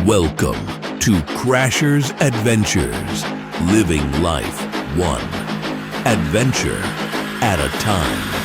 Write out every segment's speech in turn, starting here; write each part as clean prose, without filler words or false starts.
Welcome to Crasher's Adventures, living life one adventure at a time.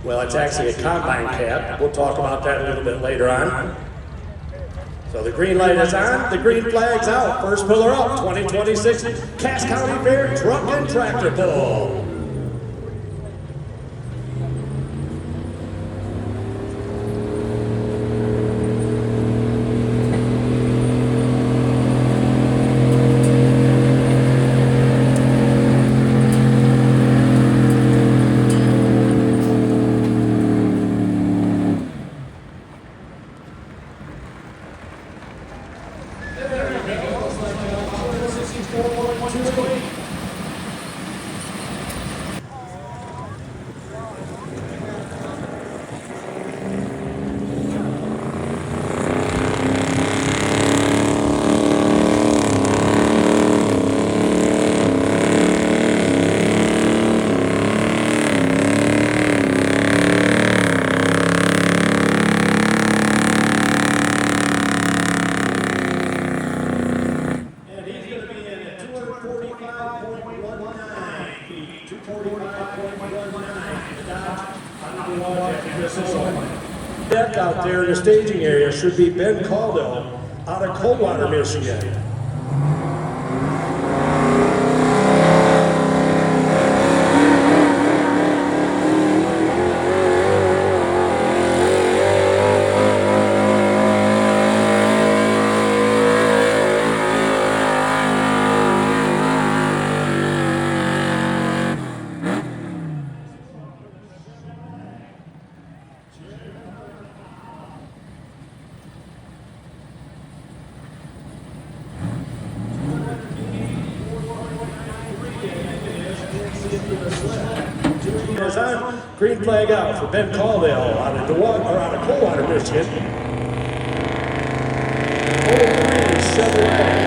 Well, it's actually a combine cab. We'll talk about that a little bit later on. So the green light is on, the green flag's out. First pillar up, 2026 Cass County Fair Truck and Tractor Pull. Deck out there in the staging area should be Ben Caldwell out of Coldwater, Michigan. Green flag out for Ben Caldwell out of Coldwater, Michigan. Chevrolet.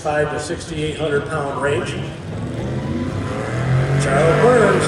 65 to 6,800 pound range. Charles Burns.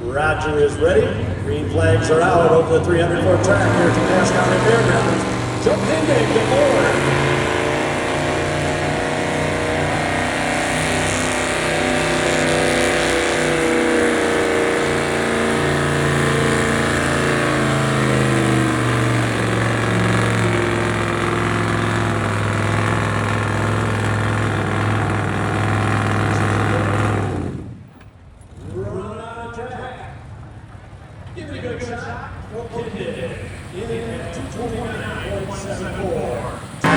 Roger is ready. Green flags are out over the 300-foot track here at the Cass County Fairgrounds. Jump in, Dave, get forward. Give it a good shot. Okay, in at 229.74.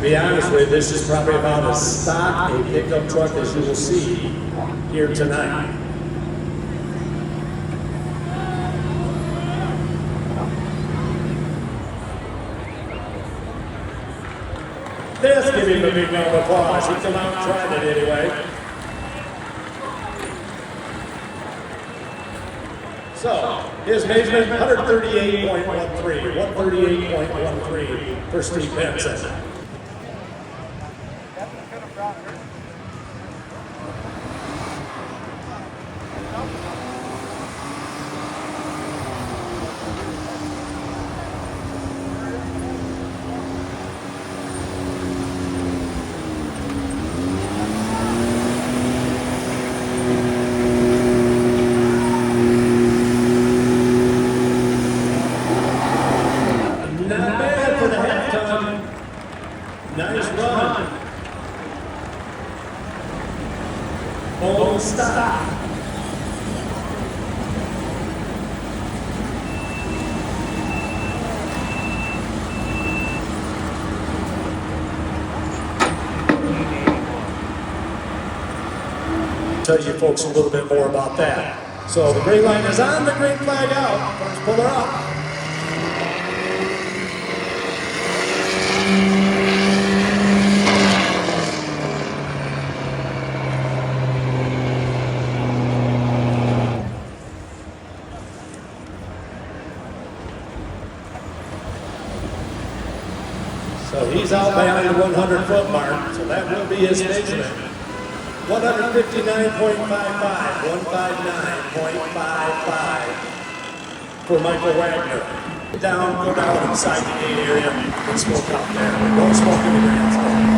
be honest with you, this is probably about as stock a pickup truck as you will see here tonight. Let's give him a big round of applause. He come out and tried it anyway. So, his measurement, 138.13. 138.13 for Steve Benson. Nice run. Full stop. Tell you folks a little bit more about that. So the green line is on, the green flag out. First puller up. So he's out behind the 100-foot mark, so that will be his measurement. 159.55, 159.55 for Michael Wagner. Go down inside the gate area and smoke out there. Don't smoke in the grandstand.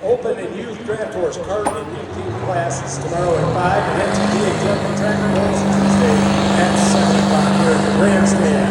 Open and youth draft horse card and youth team classes tomorrow at 5 and MTV and jumping track course Tuesday at 7 o'clock here at the grandstand.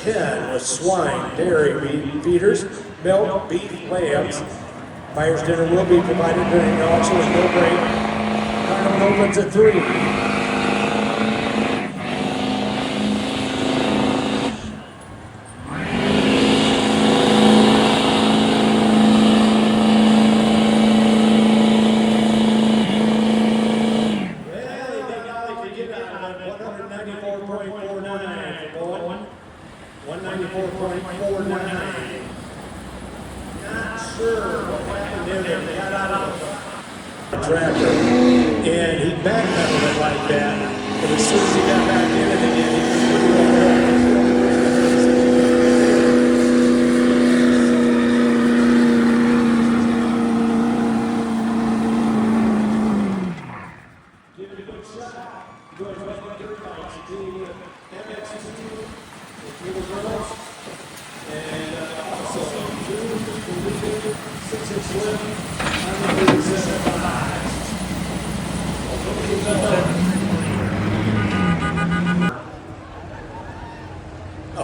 Ken with swine, dairy, meat, feeders, milk, beef, lambs. Buyer's dinner will be provided during the auction with no break. Carnival opens at 3. Tractor, and he backpedaled it like that, but as soon as he got back in it again, he was give it a good shot. Go ahead and run the dirt bikes. The MX2, the little girls, and also 6-inch lift, 137.5.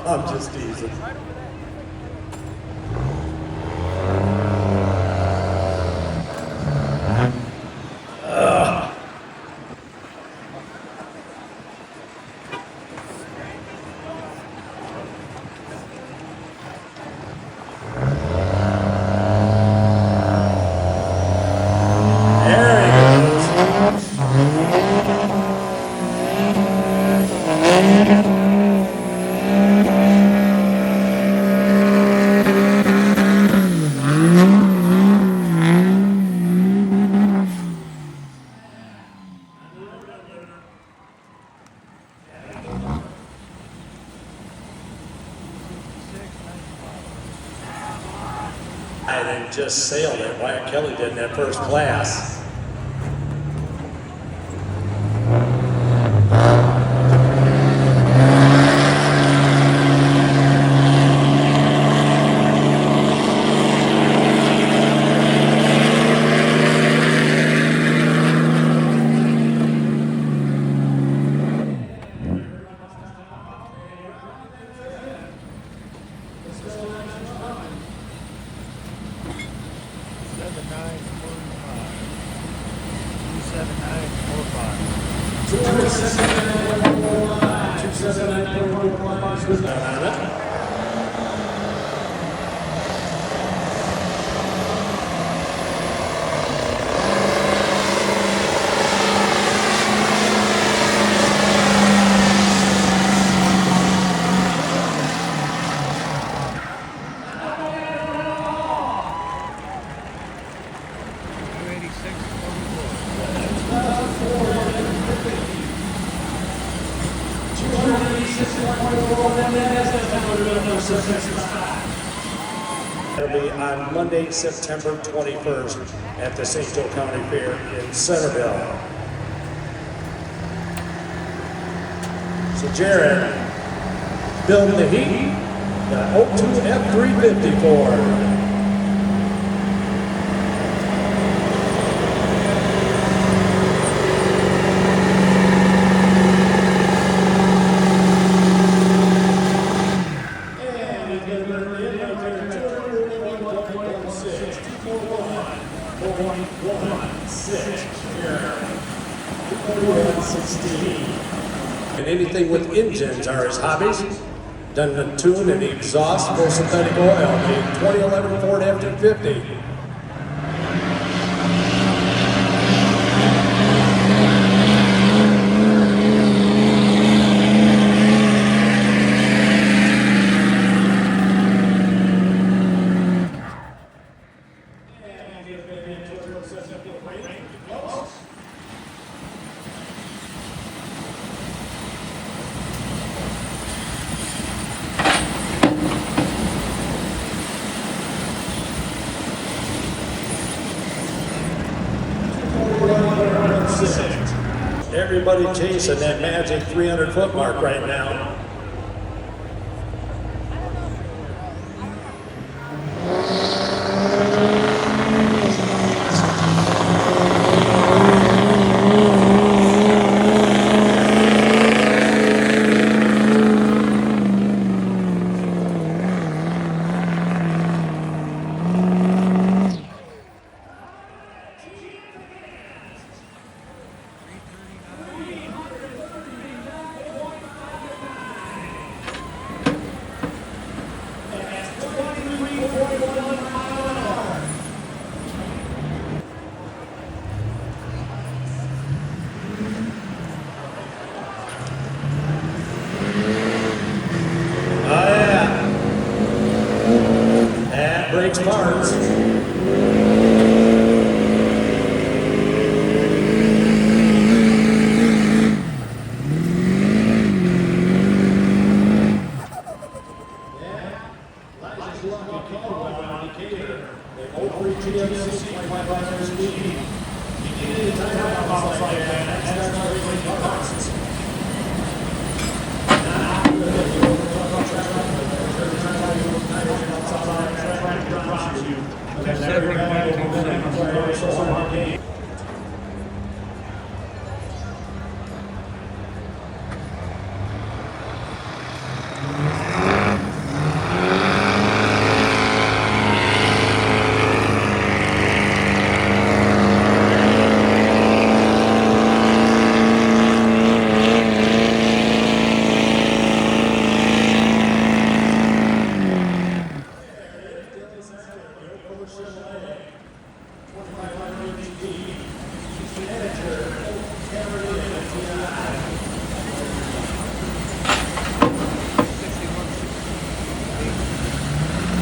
I'm just teasing. And just sailed it. Wyatt Kelly did in that first class. It'll be on Monday, September 21st at the St. Joe County Fair in Centerville. So Jared, building the heat, the 02 F350 Ford. And anything with engines are his hobbies. Done the tune and the exhaust, full synthetic oil, the 2011 Ford F-250. Everybody chasing that magic 300-foot mark right now. Breaks parts.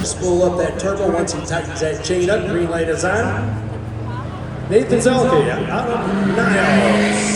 Spool up that turbo once he tightens that chain up. Green light is on. Nathan Zelke out of Niles.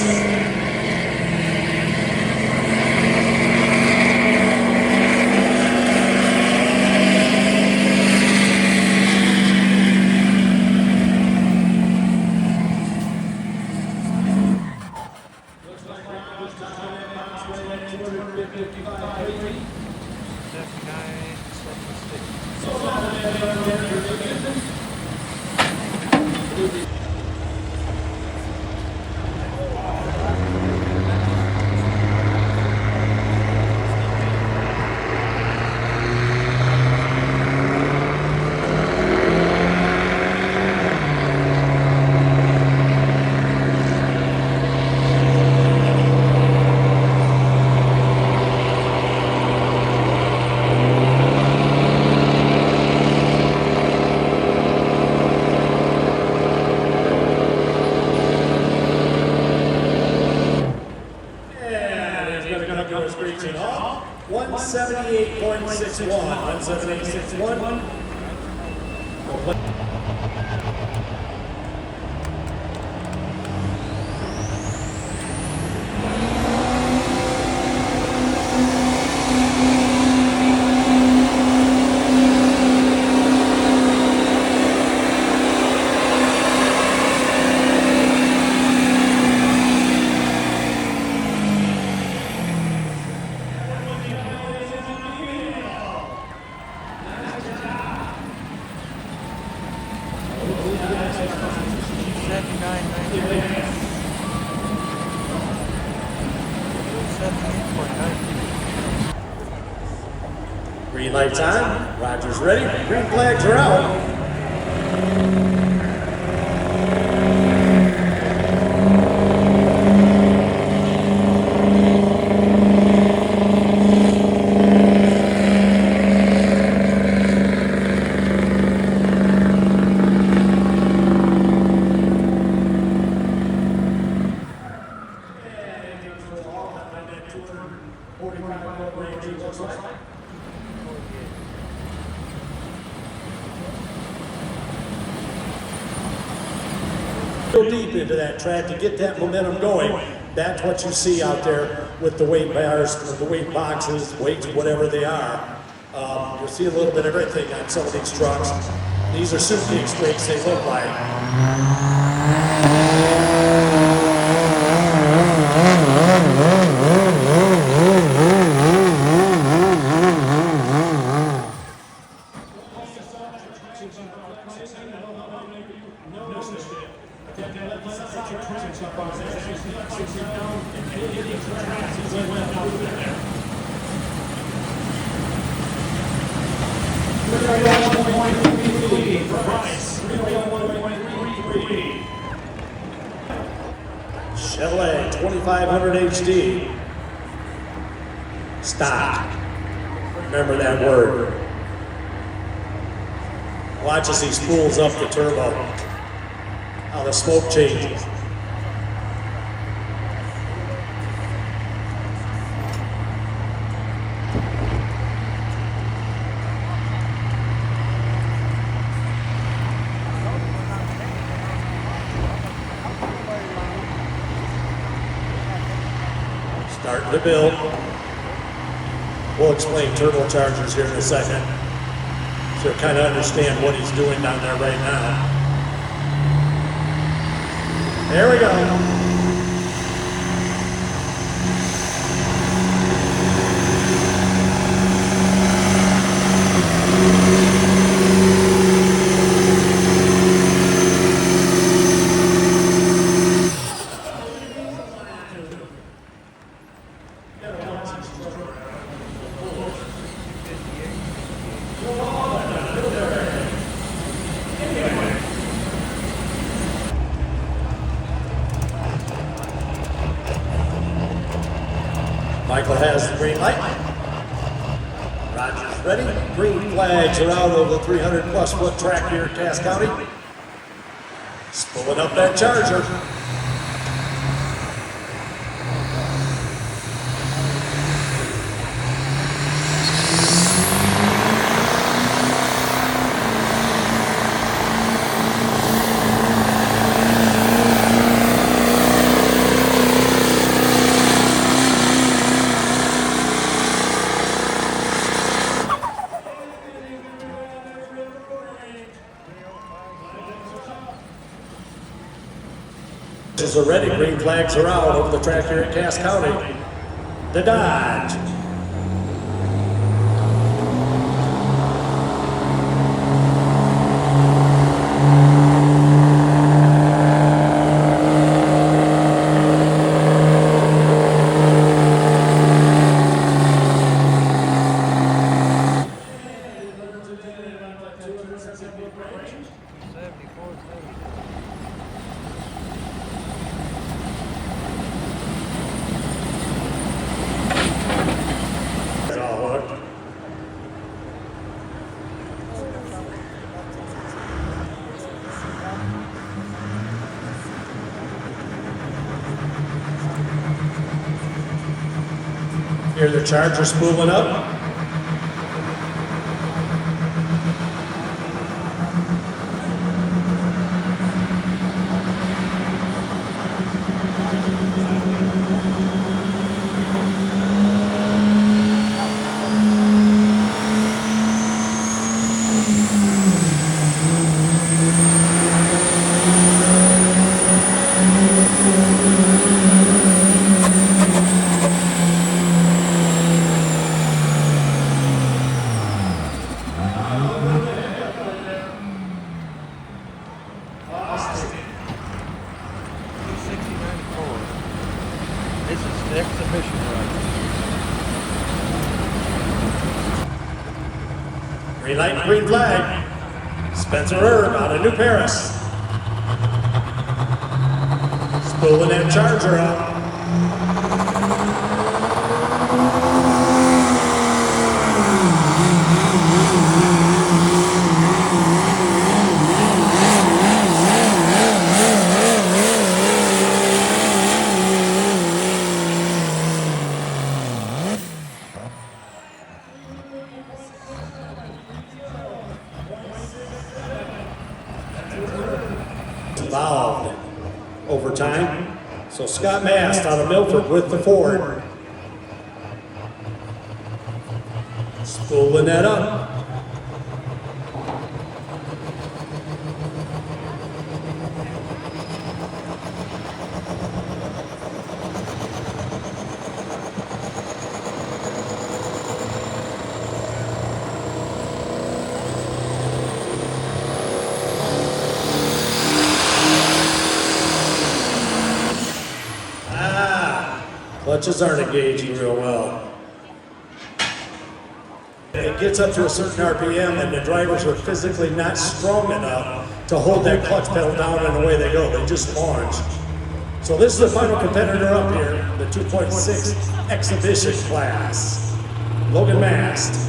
7861. Green lights on, Roger's ready, green flags are out. Go deep into that track to get that momentum going. That's what you see out there with the weight bars, or the weight boxes, weights, whatever they are. You'll see a little bit of everything on some of these trucks. These are suitcase weights, they look like. Chevrolet 2500 HD. Stop. Remember that word. Watch as he spools up the turbo. How the smoke changes. Starting to build. We'll explain turbochargers here in a second, so you'll kind of understand what he's doing down there right now. There we go. Michael has the green light. Roger's ready. Green flags are out over the 300 plus foot track here at Cass County. Spooling up that Charger. Are ready. Green flags are out over the track here at Cass County. The Dodge. Hear the Charger spooling up. Green light, green flag. Spencer Erb out of New Paris. Spooling that Charger up. Involved over time. So Scott Mast out of Milford with the Ford. Spooling that up. Clutches aren't engaging real well. It gets up to a certain RPM and the drivers are physically not strong enough to hold that clutch pedal down and away they go. They just launch. So this is the final competitor up here, the 2.6 exhibition class. Logan Mast.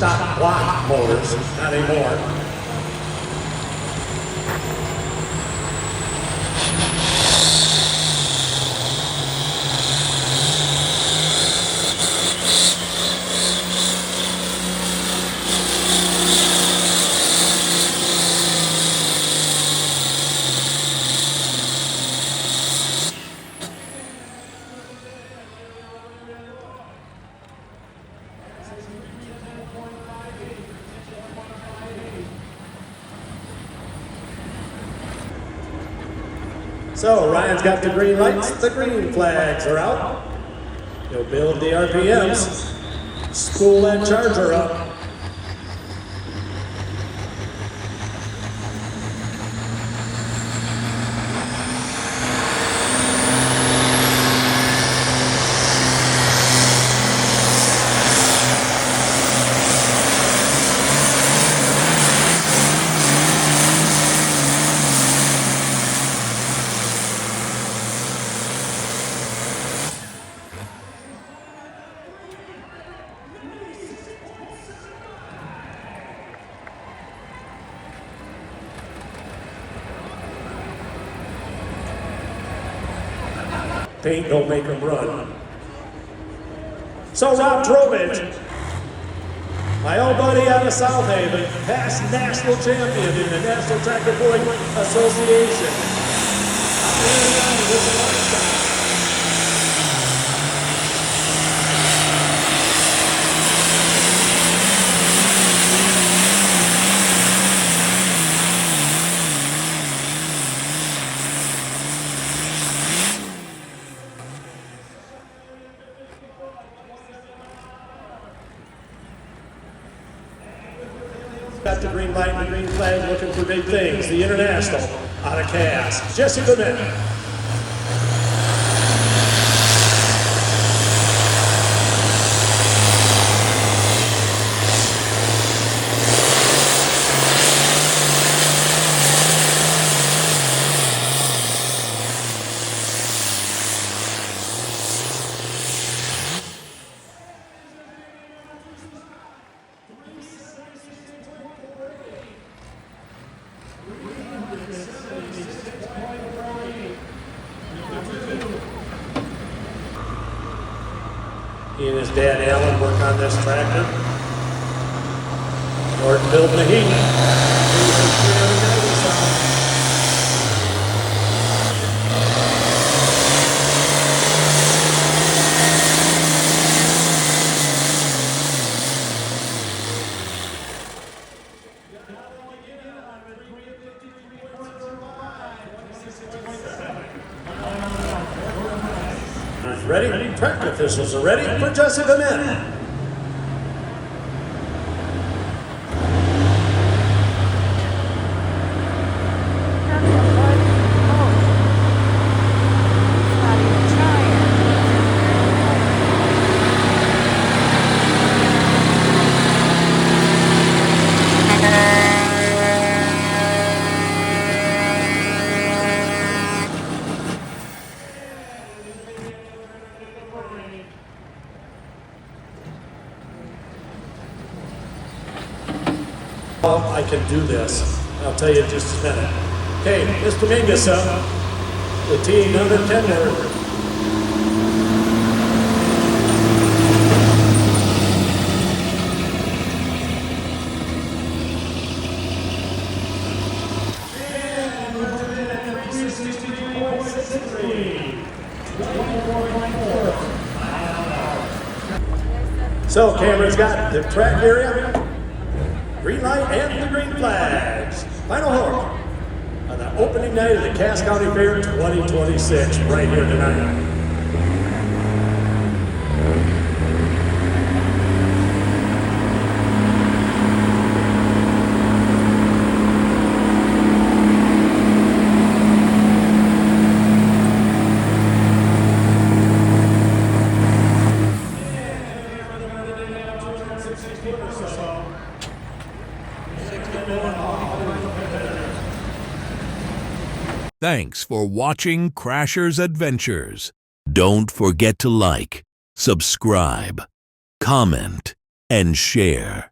Stock block motors, not anymore. So Ryan's got the green lights, the green flags are out. He'll build the RPMs, spool that Charger up. Paint don't make them run. So Rob Drobage, my old buddy out of South Haven, past national champion in the National Tractor Point Association. Got the green light and the green flag looking for big things. The International out of Cass. Jesse Bennett. He and his dad Alan work on this tractor. Norton building the heat. Track officials are ready for Jesse the Men. I can do this. I'll tell you in just a minute. Okay, Mr. Mingus up. The team number 10 word. So Cameron's got the track area, green light and the green flags. Final horn on the opening night of the Cass County Fair 2026 right here tonight. Thanks for watching Crasher's Adventures. Don't forget to like, subscribe, comment, and share.